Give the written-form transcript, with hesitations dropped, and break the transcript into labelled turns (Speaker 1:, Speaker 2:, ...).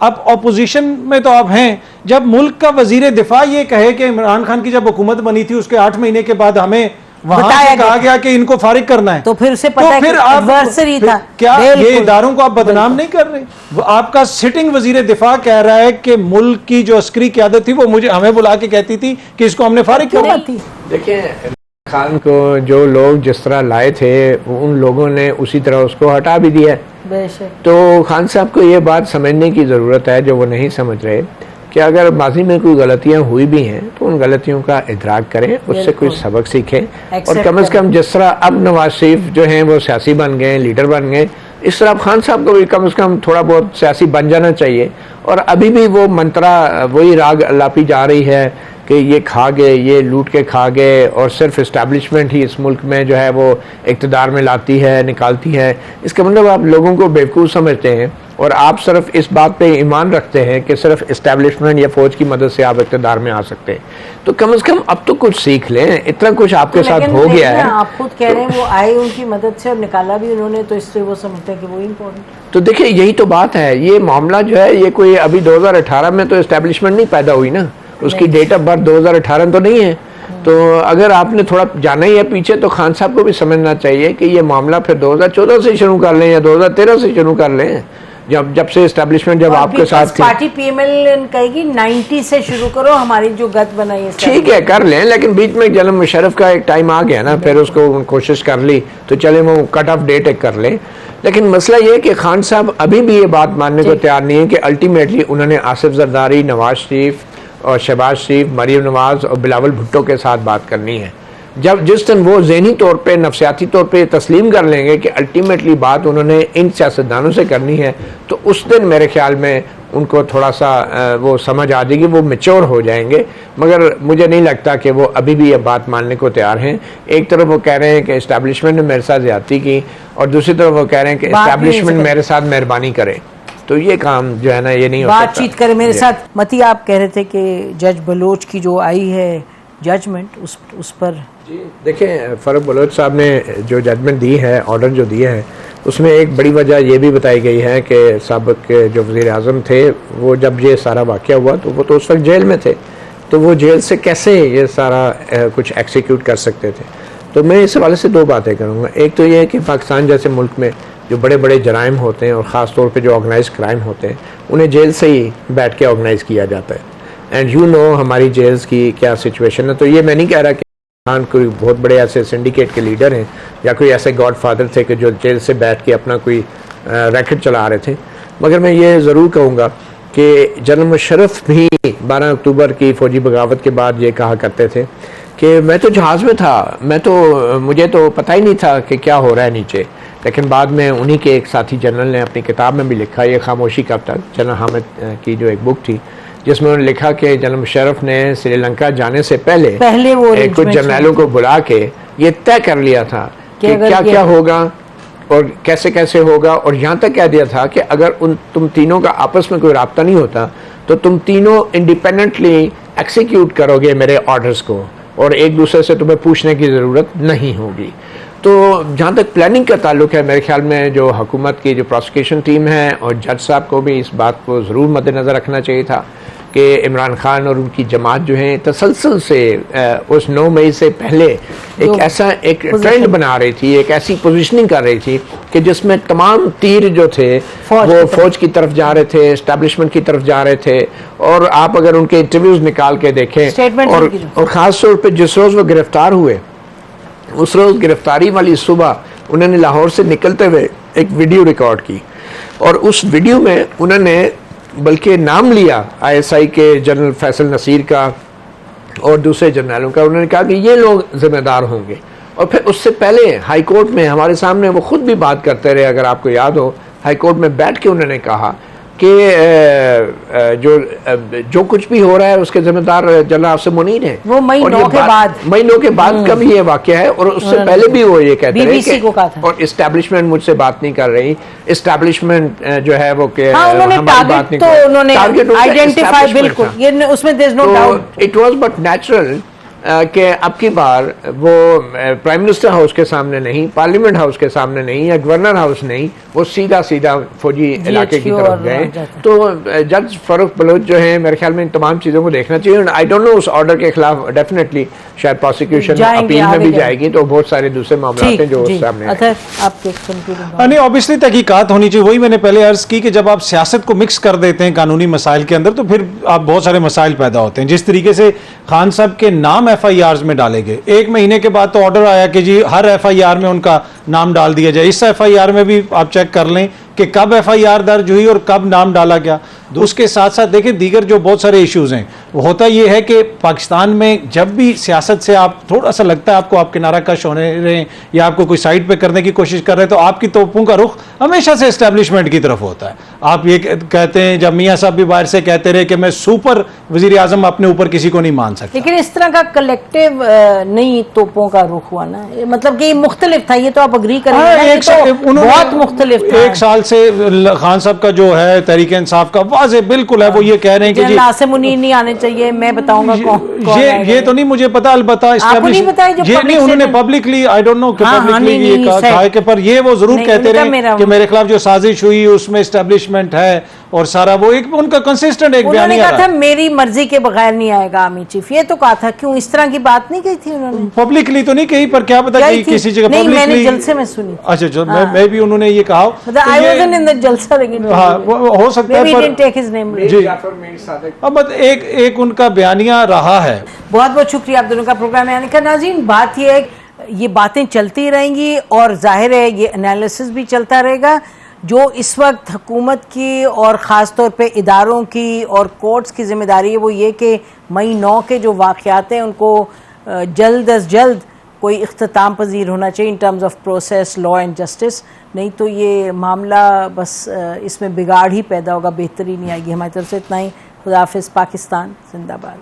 Speaker 1: अब ऑपोजिशन में तो आप हैं, जब मुल्क का वजीर दिफा ये कहे कि इमरान खान की जब हुकूमत बनी थी उसके 8 महीने के बाद हमें वहां से कहा गया कि इनको फारिग करना है,
Speaker 2: तो फिर उसे पता है
Speaker 1: फिर
Speaker 2: कि
Speaker 1: आप
Speaker 2: एडवर्सरी था।
Speaker 1: क्या ये इदारों को आप बदनाम नहीं कर रहे? वो आपका सिटिंग वजीर दिफा कह रहा है कि मुल्क की जो अस्करी क़यादत थी वो मुझे हमें बुला के कहती थी कि इसको हमने फारिग किया।
Speaker 3: देखिए खान को जो लोग जिस तरह लाए थे उन लोगों ने उसी तरह उसको हटा भी दिया। तो खान साहब को ये बात समझने की ज़रूरत है जो वो नहीं समझ रहे कि अगर माजी में कोई गलतियां हुई भी हैं तो उन गलतियों का इदराक करें, उससे कोई सबक सीखें और कम से कम जिस तरह अब नवाज शरीफ जो हैं वो सियासी बन गए, लीडर बन गए, इस तरह खान साहब को भी कम से कम थोड़ा बहुत सियासी बन जाना चाहिए। और अभी भी वो मंत्रा वही राग लापी जा रही है कि ये खा गए, ये लूट के खा गए और सिर्फ इस्टेब्लिशमेंट ही इस मुल्क में जो है वो इक़्तिदार में लाती है, निकालती है। इसका मतलब आप लोगों को बेवकूफ़ समझते हैं और आप सिर्फ इस बात पे ईमान रखते हैं कि सिर्फ इस्टेब्लिशमेंट या फौज की मदद से आप इक़्तिदार में आ सकते हैं। तो कम से कम अब तो कुछ सीख लें, इतना कुछ आपके साथ हो गया है।
Speaker 2: आप खुद कह रहे हैं वो आए उनकी मदद से और निकाला भी उन्होंने, तो इससे वो समझते हैं कि वो इम्पोर्टेंट।
Speaker 3: तो देखिए यही तो बात है, ये मामला जो है ये कोई अभी 2018 में तो इस्टेब्लिशमेंट नहीं पैदा हुई ना, उसकी डेट ऑफ बर्थ 2018 तो नहीं है। तो अगर आपने थोड़ा जाना ही है पीछे तो खान साहब को भी समझना चाहिए कि ये मामला फिर 2014 से शुरू कर लें या 2013 से शुरू कर लें, जब से एस्टेब्लिशमेंट जब आपके साथ थी।
Speaker 2: पार्टी पीएमएल कहेगी 90 से शुरू करो, हमारी जो गत बनाई है
Speaker 3: ठीक है कर लें, लेकिन बीच में जनरल मुशर्रफ का एक टाइम आ गया ना, फिर उसको कोशिश कर ली तो चले वो कट ऑफ डेट एक कर लें। लेकिन मसला ये है कि खान साहब अभी भी ये बात मानने को तैयार नहीं है कि अल्टीमेटली उन्होंने आसिफ जरदारी, नवाज शरीफ और शहबाज शरीफ, मरीम नवाज और बिलावल भुट्टो के साथ बात करनी है। जब जिस दिन वो ज़हनी तौर पे, नफसियाती तौर पे तस्लीम कर लेंगे कि अल्टीमेटली बात उन्होंने इन सियासतदानों से करनी है, तो उस दिन मेरे ख्याल में उनको थोड़ा सा वो समझ आ जाएगी, वो मैच्योर हो जाएंगे। मगर मुझे नहीं लगता कि वो अभी भी ये बात मानने को तैयार हैं। एक तरफ वो कह रहे हैं कि इस्टेब्लिशमेंट ने मेरे साथ ज़्यादती की और दूसरी तरफ वो कह रहे हैं कि इस्टेब्लिशमेंट मेरे साथ मेहरबानी करे। तो ये काम जो है ना ये नहीं हो सकता।
Speaker 2: बातचीत करे मेरे साथ। मती आप कह रहे थे कि जज बलोच की जो आई है जजमेंट उस पर
Speaker 3: जी देखिए, फारूक बलोच साहब ने जो जजमेंट दी है, ऑर्डर जो दिया है, उसमें एक बड़ी वजह ये भी बताई गई है कि साबिक़ के जो वज़ीर आज़म थे वो जब ये सारा वाक़या हुआ तो वो तो उस वक्त जेल में थे, तो वो जेल से कैसे ये सारा कुछ एक्सिक्यूट कर सकते थे। तो मैं इस हवाले से दो बातें करूँगा। एक तो ये है कि पाकिस्तान जैसे मुल्क में जो बड़े बड़े जराइम होते हैं और ख़ास तौर पे जो ऑर्गेनाइज क्राइम होते हैं उन्हें जेल से ही बैठ के ऑर्गेनाइज़ किया जाता है। एंड यू नो हमारी जेल्स की क्या सिचुएशन है। तो ये मैं नहीं कह रहा कि खान कोई बहुत बड़े ऐसे सिंडिकेट के लीडर हैं या कोई ऐसे गॉड फादर थे कि जो जेल से बैठ के अपना कोई रैकेट चला रहे थे। मगर मैं ये ज़रूर कहूँगा कि जनरल मुशर्रफ भी 12 अक्टूबर की फ़ौजी बगावत के बाद ये कहा करते थे कि मैं तो जहाज़ में था, मुझे तो पता ही नहीं था कि क्या हो रहा है नीचे। लेकिन बाद में उन्हीं के एक साथी जनरल ने अपनी किताब में भी लिखा, ये खामोशी कब तक, जनरल हामिद की जो एक बुक थी, जिसमें उन्होंने लिखा कि जनरल मुशर्रफ ने श्रीलंका जाने से पहले वो कुछ जर्नलों को बुला के ये तय कर लिया था कि क्या क्या होगा और कैसे कैसे होगा, और यहाँ तक कह दिया था कि अगर तुम तीनों का आपस में कोई राब्ता नहीं होता तो तुम तीनों इंडिपेंडेंटली एक्सिक्यूट करोगे मेरे ऑर्डर्स को और एक दूसरे से तुम्हें पूछने की ज़रूरत नहीं होगी। तो जहाँ तक प्लानिंग का ताल्लुक है, मेरे ख्याल में जो हुकूमत की जो प्रोसिक्यूशन टीम है और जज साहब को भी इस बात को ज़रूर मद्देनज़र रखना चाहिए था कि इमरान खान और उनकी जमात जो है तसलसल से उस 9 मई से पहले एक ऐसा एक ट्रेंड बना रही थी, एक ऐसी पोजीशनिंग कर रही थी कि जिसमें तमाम तीर जो थे वो फौज की तरफ जा रहे थे, एस्टेब्लिशमेंट की तरफ जा रहे थे। और आप अगर उनके इंटरव्यूज़ निकाल के देखें और ख़ास तौर पर जिस रोज़ वो गिरफ्तार हुए उस रोज़ गिरफ्तारी वाली सुबह उन्होंने लाहौर से निकलते हुए एक वीडियो रिकॉर्ड की और उस वीडियो में उन्होंने बल्कि नाम लिया ISI के जनरल फैसल नसीर का और दूसरे जर्नलों का। उन्होंने कहा कि ये लोग जिम्मेदार होंगे। और फिर उससे पहले हाई कोर्ट में हमारे सामने वो खुद भी बात करते रहे, अगर आपको याद हो, हाई कोर्ट में बैठ के उन्होंने कहा कि जो कुछ भी हो रहा है उसके जिम्मेदार जनरल आसिम मुनीर हैं।
Speaker 2: वो मई 9 के बाद
Speaker 3: का भी ये वाकया है और उससे पहले भी वो ये कहते रहे कि और इस्टेब्लिशमेंट मुझसे बात नहीं कर रही, इस्टेब्लिशमेंट जो है वो
Speaker 2: उन्होंने टारगेट तो उन्होंने आइडेंटिफाई, बिल्कुल ये उसमें there is no doubt.
Speaker 3: It was but natural कि अब की बार वो प्राइम मिनिस्टर हाउस के सामने नहीं, पार्लियामेंट हाउस के सामने नहीं या गवर्नर हाउस नहीं, वो सीधा सीधा फौजी इलाके की तरफ गए। तो जज फारूक बलोच जो है मेरे ख्याल में इन तमाम चीज़ों को देखना चाहिए। आई डोंट नो उस ऑर्डर के खिलाफ डेफिनेटली शायद प्रोसिक्यूशन अपील में भी जाएगी, तो बहुत सारे दूसरे मामले हैं जो सामने
Speaker 1: नहीं, ऑब्वियसली तहकीकात होनी चाहिए। वही मैंने पहले अर्ज की कि जब आप सियासत को मिक्स कर देते हैं कानूनी मसाइल के अंदर तो फिर आप बहुत सारे मसाइल पैदा होते हैं। जिस तरीके से खान साहब के नाम FIRs में डाले गए, 1 महीने के बाद तो ऑर्डर आया कि जी हर FIR में उनका नाम डाल दिया जाए। इस FIR में भी आप चेक कर लें कि कब FIR दर्ज हुई और कब नाम डाला गया। उसके साथ साथ देखिए दीगर जो बहुत सारे इश्यूज हैं, वो होता ये है कि पाकिस्तान में जब भी सियासत से आप थोड़ा सा लगता है आपको आप किनारा कश होने रहे या आपको कोई साइड पे करने की कोशिश कर रहे हैं, तो आपकी तोपों का रुख हमेशा से एस्टेब्लिशमेंट की तरफ होता है। आप ये कहते हैं, जब मियाँ साहब भी बाहर से कहते रहे कि मैं सुपर वजीर आजम अपने ऊपर किसी को नहीं मान सकता,
Speaker 2: लेकिन इस तरह का कलेक्टिव नहीं तोपों का रुख हुआ ना, मतलब कि मुख्तलिफ था। ये तो आप अग्री करेंगे तो बहुत मुख्तलिफ था।
Speaker 1: 1 साल से खान साहब का जो है तहरीक इंसाफ का वाज़े बिल्कुल है, वो ये कह रहे हैं कि जी
Speaker 2: नासिर मुनीर नहीं आने चाहिए, मैं बताऊंगा कौन
Speaker 1: ये तो नहीं मुझे पता, अलबत्ता
Speaker 2: आपको नहीं पता है,
Speaker 1: ये नहीं उन्होंने पब्लिकली, आई डोंट नो कि पब्लिकली ये कहा है कि, पर ये वो जरूर कहते रहे कि मेरे खिलाफ जो साजिश हुई उसमें एस्टेब्लिशमेंट है और सारा वो एक उनका कंसिस्टेंट एक बयान
Speaker 2: कहा था मेरी मर्जी के बगैर नहीं आएगा आर्मी चीफ, ये तो कहा था। क्यों इस तरह की बात नहीं कही थी उन्होंने?
Speaker 1: पब्लिकली तो नहीं कही, पर क्या पता कि किसी जगह
Speaker 2: नहीं, मैंने जलसे में सुनी।
Speaker 1: अच्छा जो मैं भी उन्होंने ये कहा,
Speaker 2: आई वाज़न्ट इन द जलसा, लेकिन
Speaker 1: हाँ हो सकता है, अब एक उनका बयानिया रहा है।
Speaker 2: बहुत बहुत शुक्रिया आप दोनों का प्रोग्राम में आने का। नाज़रीन, बात ये है, ये बातें चलती रहेंगी और जाहिर है ये एनालिसिस भी चलता रहेगा। जो इस वक्त हुकूमत की और ख़ास तौर पे इदारों की और कोर्ट्स की ज़िम्मेदारी है वो ये कि मई 9 के जो वाक़यात हैं उनको जल्द अज जल्द कोई इख्तिताम पजीर होना चाहिए in terms of process, law and justice. नहीं तो ये मामला बस इसमें बिगाड़ ही पैदा होगा, बेहतरी नहीं आएगी। हमारी तरफ से इतना ही। खुदा हाफिज़। पाकिस्तान जिंदाबाद।